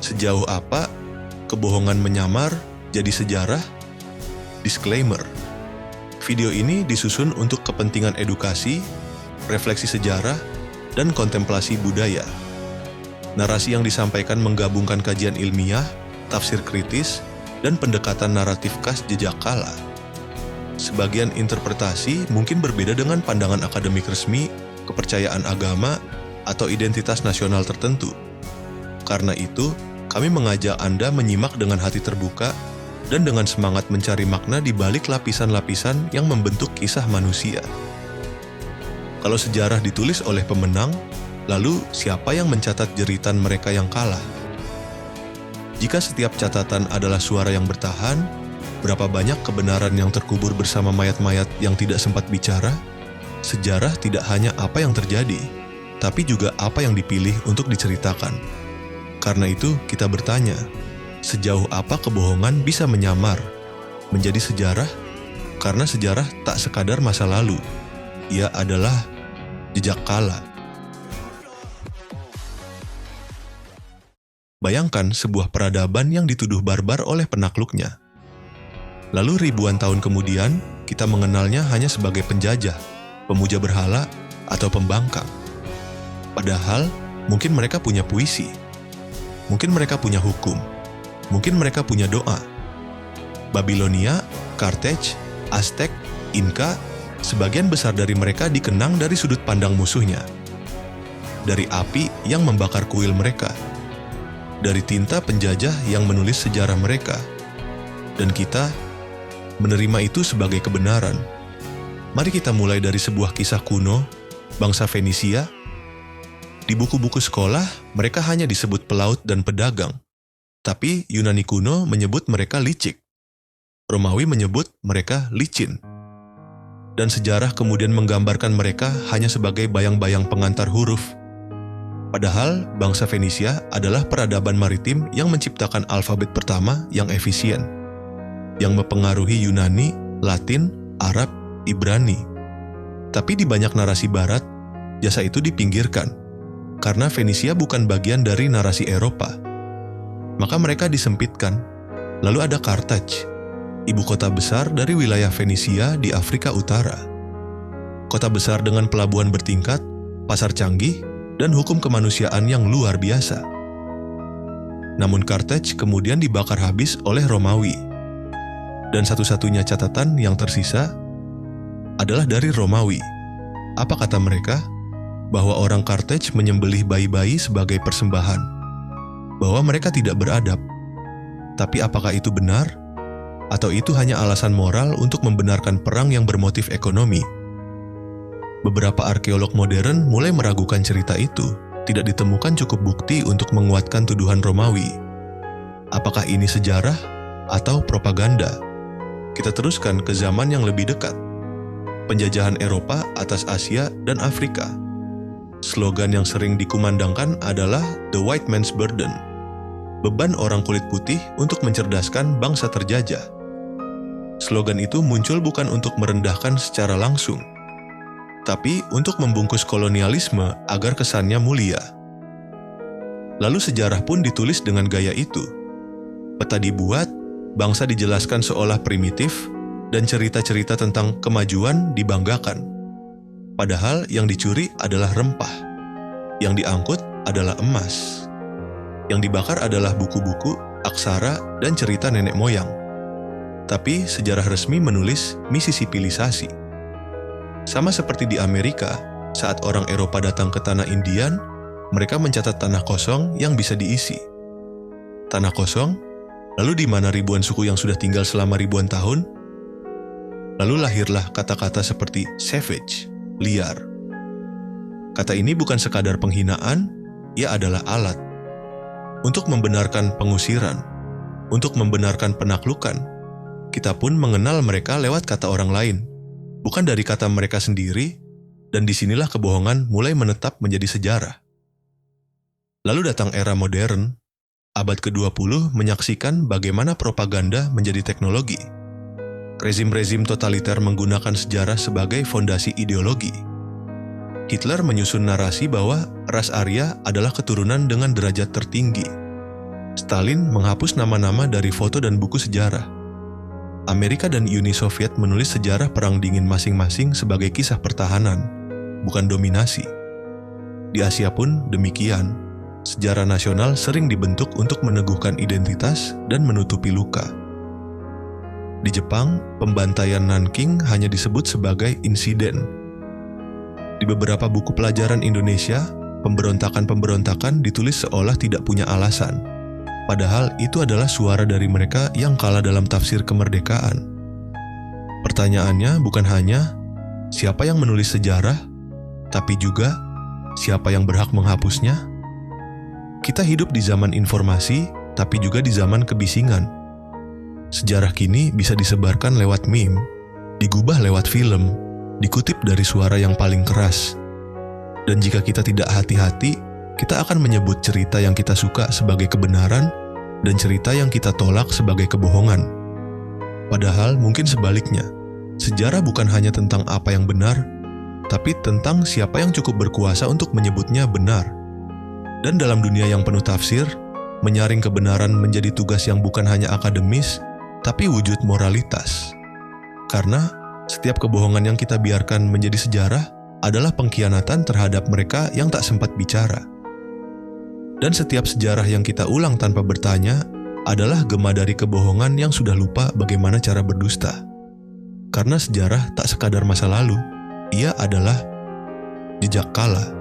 Sejauh apa kebohongan menyamar jadi sejarah? Disclaimer. Video ini disusun untuk kepentingan edukasi, refleksi sejarah, dan kontemplasi budaya. Narasi yang disampaikan menggabungkan kajian ilmiah, tafsir kritis, dan pendekatan naratif khas jejak kala. Sebagian interpretasi mungkin berbeda dengan pandangan akademik resmi, kepercayaan agama, atau identitas nasional tertentu. Karena itu, kami mengajak Anda menyimak dengan hati terbuka dan dengan semangat mencari makna di balik lapisan-lapisan yang membentuk kisah manusia. Kalau sejarah ditulis oleh pemenang, lalu siapa yang mencatat jeritan mereka yang kalah? Jika setiap catatan adalah suara yang bertahan, berapa banyak kebenaran yang terkubur bersama mayat-mayat yang tidak sempat bicara? Sejarah tidak hanya apa yang terjadi, tapi juga apa yang dipilih untuk diceritakan. Karena itu, kita bertanya, sejauh apa kebohongan bisa menyamar, menjadi sejarah? Karena sejarah tak sekadar masa lalu, ia adalah jejak kala. Bayangkan sebuah peradaban yang dituduh barbar oleh penakluknya. Lalu ribuan tahun kemudian, kita mengenalnya hanya sebagai penjajah, pemuja berhala, atau pembangkang. Padahal, mungkin mereka punya puisi. Mungkin mereka punya hukum. Mungkin mereka punya doa. Babilonia, Carthage, Aztec, Inca, sebagian besar dari mereka dikenang dari sudut pandang musuhnya. Dari api yang membakar kuil mereka. Dari tinta penjajah yang menulis sejarah mereka. Dan kita menerima itu sebagai kebenaran. Mari kita mulai dari sebuah kisah kuno, bangsa Fenisia. Di buku-buku sekolah, mereka hanya disebut pelaut dan pedagang. Tapi Yunani kuno menyebut mereka licik. Romawi menyebut mereka licin. Dan sejarah kemudian menggambarkan mereka hanya sebagai bayang-bayang pengantar huruf. Padahal bangsa Fenisia adalah peradaban maritim yang menciptakan alfabet pertama yang efisien, yang mempengaruhi Yunani, Latin, Arab, Ibrani. Tapi di banyak narasi barat, jasa itu dipinggirkan, karena Fenisia bukan bagian dari narasi Eropa. Maka mereka disempitkan. Lalu ada Carthage, ibu kota besar dari wilayah Fenisia di Afrika Utara. Kota besar dengan pelabuhan bertingkat, pasar canggih, dan hukum kemanusiaan yang luar biasa. Namun Carthage kemudian dibakar habis oleh Romawi. Dan satu-satunya catatan yang tersisa adalah dari Romawi. Apa kata mereka? Bahwa orang Carthage menyembelih bayi-bayi sebagai persembahan. Bahwa mereka tidak beradab. Tapi apakah itu benar? Atau itu hanya alasan moral untuk membenarkan perang yang bermotif ekonomi? Beberapa arkeolog modern mulai meragukan cerita itu. Tidak ditemukan cukup bukti untuk menguatkan tuduhan Romawi. Apakah ini sejarah atau propaganda? Kita teruskan ke zaman yang lebih dekat. Penjajahan Eropa atas Asia dan Afrika. Slogan yang sering dikumandangkan adalah The White Man's Burden. Beban orang kulit putih untuk mencerdaskan bangsa terjajah. Slogan itu muncul bukan untuk merendahkan secara langsung, tapi untuk membungkus kolonialisme agar kesannya mulia. Lalu sejarah pun ditulis dengan gaya itu. Peta dibuat, bangsa dijelaskan seolah primitif, dan cerita-cerita tentang kemajuan dibanggakan. Padahal yang dicuri adalah rempah, yang diangkut adalah emas, yang dibakar adalah buku-buku, aksara, dan cerita nenek moyang. Tapi sejarah resmi menulis misi sivilisasi. Sama seperti di Amerika, saat orang Eropa datang ke tanah Indian, mereka mencatat tanah kosong yang bisa diisi. Tanah kosong? Lalu di mana ribuan suku yang sudah tinggal selama ribuan tahun? Lalu lahirlah kata-kata seperti savage, liar. Kata ini bukan sekadar penghinaan, ia adalah alat. Untuk membenarkan pengusiran, untuk membenarkan penaklukan, kita pun mengenal mereka lewat kata orang lain. Bukan dari kata mereka sendiri, dan disinilah kebohongan mulai menetap menjadi sejarah. Lalu datang era modern, abad ke-20 menyaksikan bagaimana propaganda menjadi teknologi. Rezim-rezim totaliter menggunakan sejarah sebagai fondasi ideologi. Hitler menyusun narasi bahwa ras Arya adalah keturunan dengan derajat tertinggi. Stalin menghapus nama-nama dari foto dan buku sejarah. Amerika dan Uni Soviet menulis sejarah Perang Dingin masing-masing sebagai kisah pertahanan, bukan dominasi. Di Asia pun demikian, sejarah nasional sering dibentuk untuk meneguhkan identitas dan menutupi luka. Di Jepang, pembantaian Nanking hanya disebut sebagai insiden. Di beberapa buku pelajaran Indonesia, pemberontakan-pemberontakan ditulis seolah tidak punya alasan. Padahal itu adalah suara dari mereka yang kalah dalam tafsir kemerdekaan. Pertanyaannya bukan hanya siapa yang menulis sejarah, tapi juga siapa yang berhak menghapusnya. Kita hidup di zaman informasi, tapi juga di zaman kebisingan. Sejarah kini bisa disebarkan lewat meme, digubah lewat film, dikutip dari suara yang paling keras. Dan jika kita tidak hati-hati, kita akan menyebut cerita yang kita suka sebagai kebenaran dan cerita yang kita tolak sebagai kebohongan. Padahal mungkin sebaliknya, sejarah bukan hanya tentang apa yang benar, tapi tentang siapa yang cukup berkuasa untuk menyebutnya benar. Dan dalam dunia yang penuh tafsir, menyaring kebenaran menjadi tugas yang bukan hanya akademis, tapi wujud moralitas. Karena setiap kebohongan yang kita biarkan menjadi sejarah adalah pengkhianatan terhadap mereka yang tak sempat bicara. Dan setiap sejarah yang kita ulang tanpa bertanya adalah gema dari kebohongan yang sudah lupa bagaimana cara berdusta. Karena sejarah tak sekadar masa lalu, ia adalah jejak kala.